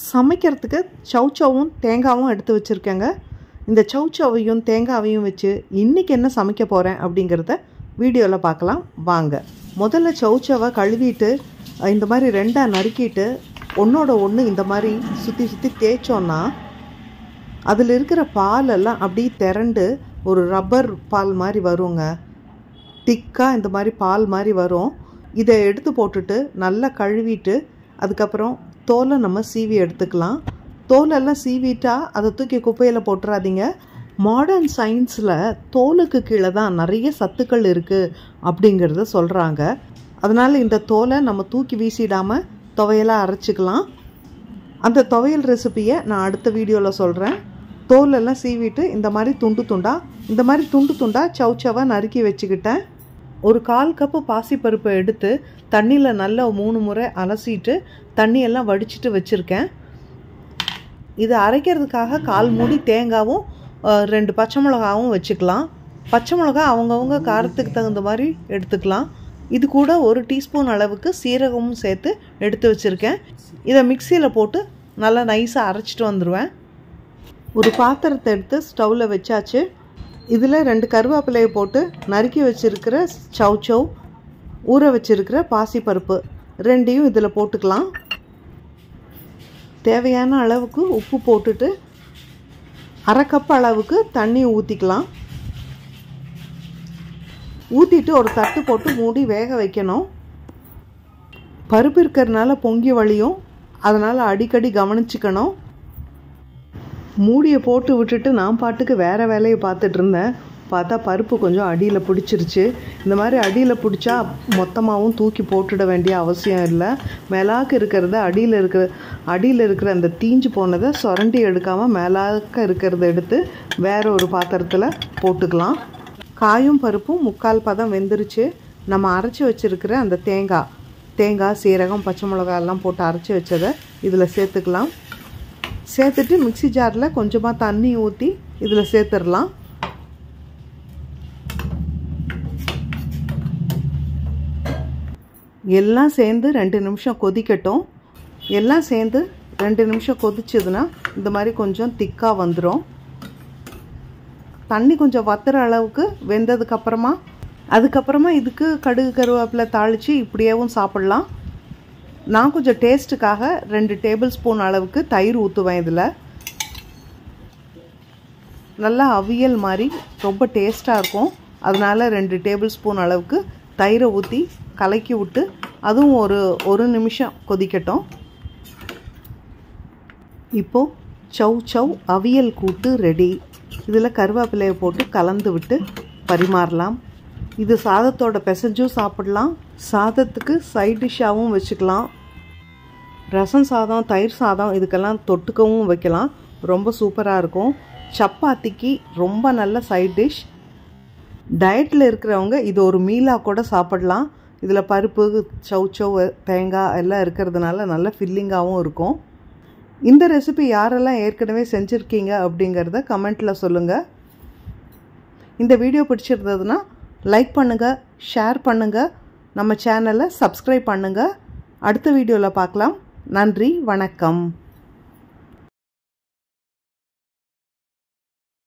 சமைக்கிறதுக்கு சௌச்சௌவும் தேங்காவும் எடுத்து வச்சுருக்கேங்க. இந்த சௌச்சௌவையும் தேங்காவையும் வச்சு இன்றைக்கி என்ன சமைக்க போகிறேன் அப்படிங்கிறத வீடியோவில் பார்க்கலாம் வாங்க. முதல்ல சௌச்சௌவை கழுவிட்டு இந்த மாதிரி ரெண்டாக நறுக்கிட்டு ஒன்றோட ஒன்று இந்த மாதிரி சுற்றி சுற்றி தேய்ச்சோன்னா அதில் இருக்கிற பாலெல்லாம் அப்படியே திரண்டு ஒரு ரப்பர் பால் மாதிரி வருங்க. திக்காக இந்த மாதிரி பால் மாதிரி வரும். இதை எடுத்து போட்டுட்டு நல்லா கழுவிட்டு அதுக்கப்புறம் தோலை நம்ம சீவி எடுத்துக்கலாம். தோலெல்லாம் சீவிட்டால் அதை தூக்கி குப்பையில் போட்டுறாதீங்க. மாடர்ன் சயின்ஸில் தோலுக்கு கீழே தான் நிறைய சத்துக்கள் இருக்குது அப்படிங்கிறத சொல்கிறாங்க. அதனால் இந்த தோலை நம்ம தூக்கி வீசிடாமல் துவையலாக அரைச்சிக்கலாம். அந்த துவையல் ரெசிப்பியை நான் அடுத்த வீடியோவில் சொல்கிறேன். தோலெல்லாம் சீவிட்டு இந்த மாதிரி துண்டு துண்டாக சௌச்சௌவை நறுக்கி வச்சுக்கிட்டேன். ஒரு 1/4 கப்பு பாசிப்பருப்பை எடுத்து தண்ணியில் நல்லா 3 முறை அலசிட்டு தண்ணியெல்லாம் வடிச்சிட்டு வச்சுருக்கேன். இதை அரைக்கிறதுக்காக 1/4 மூடி தேங்காவும் 2 பச்சை மிளகாவும் வச்சுக்கலாம். பச்சை மிளகா அவங்கவுங்க காரத்துக்கு தகுந்த மாதிரி எடுத்துக்கலாம். இது கூட 1 டீஸ்பூன் அளவுக்கு சீரகமும் சேர்த்து எடுத்து வச்சுருக்கேன். இதை மிக்சியில் போட்டு நல்லா நைஸாக அரைச்சிட்டு வந்துடுவேன். ஒரு பாத்திரத்தை எடுத்து ஸ்டவ்வில் வச்சாச்சு. இதில் 2 கருவேப்பிலையை போட்டு நறுக்கி வச்சுருக்கிற சௌச்சௌ, ஊற வச்சுருக்கிற பாசிப்பருப்பு ரெண்டையும் இதில் போட்டுக்கலாம். தேவையான அளவுக்கு உப்பு போட்டுட்டு 1/2 கப் அளவுக்கு தண்ணி ஊற்றிக்கலாம். ஊற்றிட்டு ஒரு தட்டு போட்டு மூடி வேக வைக்கணும். பருப்பு இருக்கிறதுனால பொங்கி வழியும், அதனால் அடிக்கடி கவனிச்சுக்கணும். மூடியை போட்டு விட்டுட்டு நான் பாட்டுக்கு வேறு வேலையை பார்த்துட்டு இருந்தேன். பார்த்தா பருப்பு கொஞ்சம் அடியில் பிடிச்சிருச்சு. இந்த மாதிரி அடியில் பிடிச்சா மொத்தமாகவும் தூக்கி போட்டுட வேண்டிய அவசியம் இல்லை. மேலாக்க இருக்கிறத அடியில் இருக்கிற அந்த தீஞ்சு போனதை சுரண்டி எடுக்காமல் மேலாக்க இருக்கிறத எடுத்து வேறு ஒரு பாத்திரத்தில் போட்டுக்கலாம். காயும் பருப்பும் 3/4 பதம் வெந்துருச்சு. நம்ம அரைச்சி வச்சுருக்கிற அந்த தேங்காய் சீரகம் பச்சை மிளகாய் போட்டு அரைச்சி வச்சதை இதில் சேர்த்துக்கலாம். சேர்த்துட்டு மிக்சி ஜாரில் கொஞ்சமாக தண்ணி ஊற்றி இதில் சேர்த்துடலாம். எல்லாம் சேர்ந்து 2 நிமிஷம் கொதிக்கட்டும். எல்லாம் சேர்ந்து 2 நிமிஷம் கொதிச்சதுன்னா இந்த மாதிரி கொஞ்சம் திக்காக வந்துடும். தண்ணி கொஞ்சம் வத்துற அளவுக்கு அதுக்கப்புறமா இதுக்கு கடுகு கருவேப்பிலை தாளித்து இப்படியேவும் சாப்பிட்லாம். நான் கொஞ்சம் டேஸ்ட்டுக்காக 2 டேபிள் ஸ்பூன் அளவுக்கு தயிர் ஊற்றுவேன். இதில் நல்லா அவியல் மாதிரி ரொம்ப டேஸ்ட்டாக இருக்கும். அதனால் 2 டேபிள் ஸ்பூன் அளவுக்கு தயிரை ஊற்றி கலக்கி விட்டு அதுவும் ஒரு நிமிஷம் கொதிக்கட்டும். இப்போது சௌச்சௌ அவியல் கூட்டு ரெடி. இதில் கருவேப்பிலையை போட்டு கலந்து விட்டு பரிமாறலாம். இது சாதத்தோட பிசைஞ்சும் சாப்பிடலாம். சாதத்துக்கு சைட் டிஷ்ஷாகவும் வச்சுக்கலாம். ரசம் சாதம், தயிர் சாதம் இதுக்கெல்லாம் தொட்டுக்கவும் வைக்கலாம். ரொம்ப சூப்பராக இருக்கும். சப்பாத்திக்கு ரொம்ப நல்ல சைட் டிஷ். டயட்டில் இருக்கிறவங்க இது ஒரு மீலாக கூட சாப்பிடலாம். இதில் பருப்பு, சௌச்சௌ, தேங்காய் எல்லாம் இருக்கிறதுனால நல்ல ஃபில்லிங்காகவும் இருக்கும். இந்த ரெசிபி யாரெல்லாம் ஏற்கனவே செஞ்சுருக்கீங்க அப்படிங்கிறத கமெண்ட்டில் சொல்லுங்கள். இந்த வீடியோ பிடிச்சிருந்ததுன்னா லைக் பண்ணுங்கள், ஷேர் பண்ணுங்கள், நம்ம சேனலை சப்ஸ்கிரைப் பண்ணுங்கள். அடுத்த வீடியோவில் பார்க்கலாம். நன்றி, வணக்கம்.